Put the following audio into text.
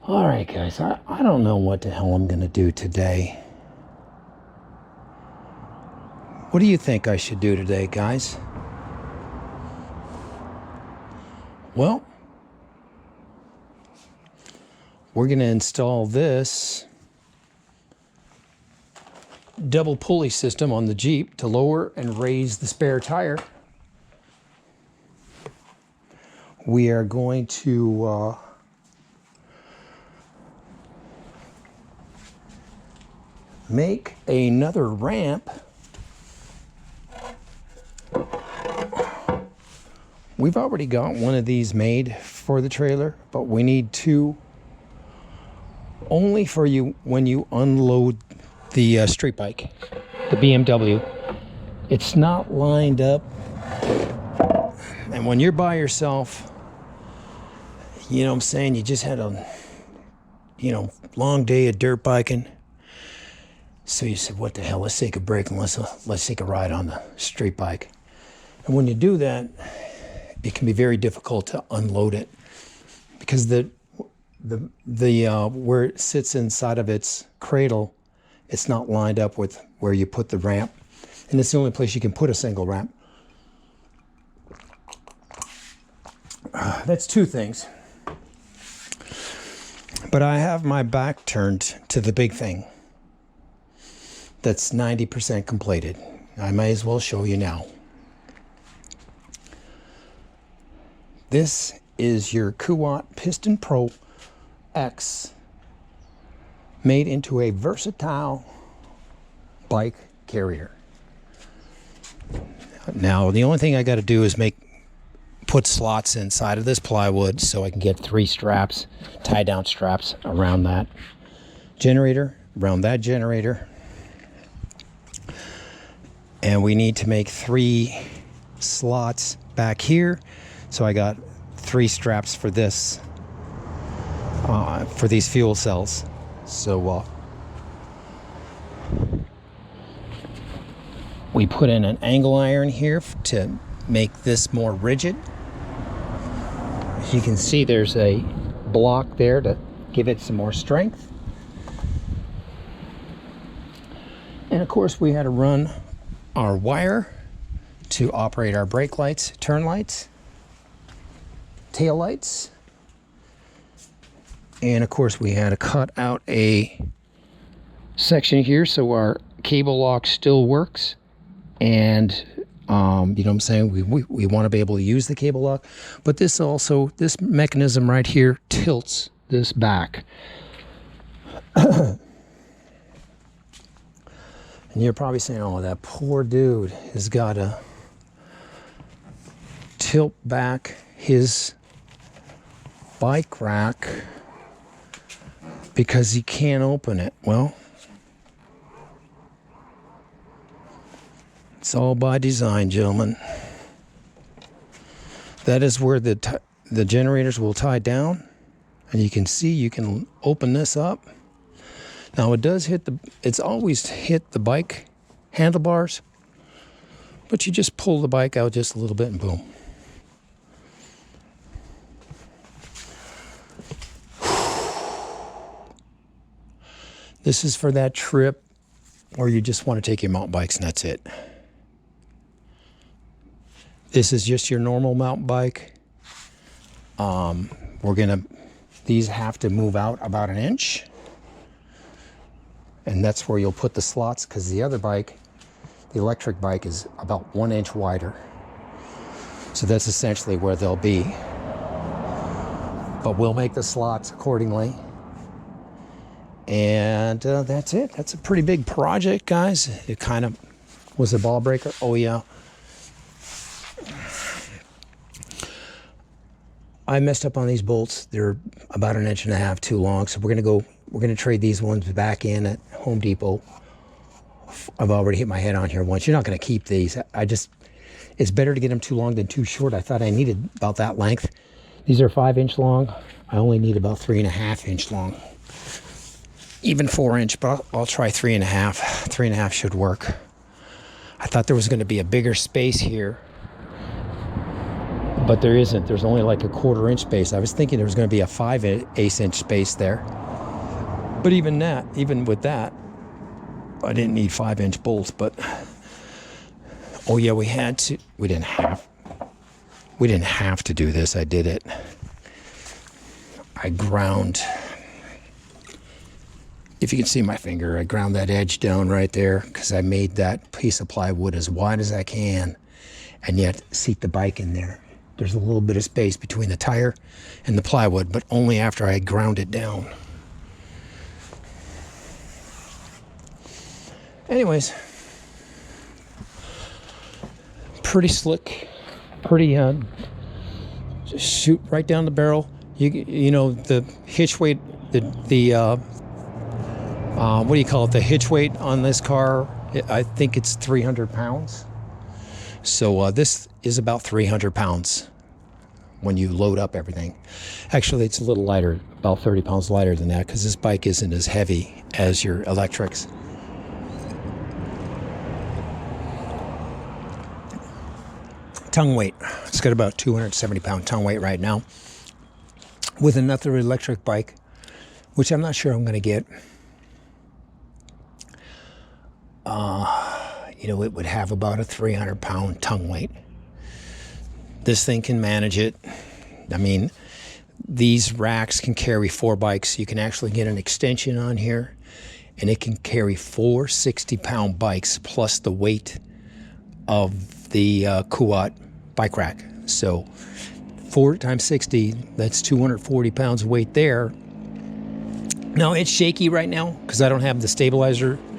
All right, guys, I don't know what the hell I'm going to do today. What do you think I should do today, guys? Well, we're going to install this double pulley system on the Jeep to lower and raise the spare tire. We are going to make another ramp. We've already got one of these made for the trailer, but we need two only for you when you unload the street bike, the BMW. It's not lined up, and when you're by yourself, you know what I'm saying, you just had a long day of dirt biking. So you said, what the hell, let's take a break and let's take a ride on the street bike. And when you do that, it can be very difficult to unload it because the where it sits inside of its cradle, it's not lined up with where you put the ramp. And it's the only place you can put a single ramp. That's two things. But I have my back turned to the big thing. That's 90% completed. I may as well show you now. This is your Kuat Piston Pro X made into a versatile bike carrier. Now, the only thing I got to do is put slots inside of this plywood so I can get 3 straps, tie down straps around that generator, and we need to make 3 slots back here. So I got 3 straps for this, for these fuel cells. So we put in an angle iron here to make this more rigid. As you can see, there's a block there to give it some more strength. And of course, we had to run our wire to operate our brake lights, turn lights, tail lights. And of course, we had to cut out a section here so our cable lock still works. And you know what I'm saying, we want to be able to use the cable lock, but this mechanism right here tilts this back. And you're probably saying, oh, that poor dude has got to tilt back his bike rack because he can't open it. Well, it's all by design, gentlemen. That is where the generators will tie down, and you can see you can open this up. Now it does it's always hit the bike handlebars, but you just pull the bike out just a little bit and boom. This is for that trip where you just want to take your mountain bikes and that's it. This is just your normal mountain bike. These have to move out about 1 inch. And that's where you'll put the slots, because the other bike, the electric bike, is about 1 inch wider. So that's essentially where they'll be. But we'll make the slots accordingly. And that's it. That's a pretty big project, guys. It kind of was a ball breaker. Oh, yeah. I messed up on these bolts. They're about 1.5 inches too long. So we're going to trade these ones back in at Home Depot. I've already hit my head on here once. You're not going to keep these. It's better to get them too long than too short. I thought I needed about that length. These are 5-inch long. I only need about 3.5-inch long. Even 4-inch, but I'll try 3.5. 3.5 should work. I thought there was going to be a bigger space here, but there isn't. There's only like a 1/4 inch space. I was thinking there was going to be a 5/8 inch space there, but even with that, I didn't need 5-inch bolts. But oh yeah, we didn't have to do this. I did it. I ground, if you can see my finger, I ground that edge down right there because I made that piece of plywood as wide as I can and yet seat the bike in there. There's a little bit of space between the tire and the plywood, but only after I ground it down. Anyways, pretty slick, pretty just shoot right down the barrel. You know, the hitch weight, the what do you call it? The hitch weight on this car, I think it's 300 pounds. So this is about 300 pounds when you load up everything. Actually, it's a little lighter, about 30 pounds lighter than that, because this bike isn't as heavy as your electrics. Tongue weight, it's got about 270 pound tongue weight right now. With another electric bike, which I'm not sure I'm going to get, you know, it would have about a 300 pound tongue weight. This thing can manage it. I mean, these racks can carry 4 bikes. You can actually get an extension on here, and it can carry 4 60-pound bikes plus the weight of the Kuat bike rack. So 4 times 60, that's 240 pounds of weight there. Now it's shaky right now because I don't have the stabilizer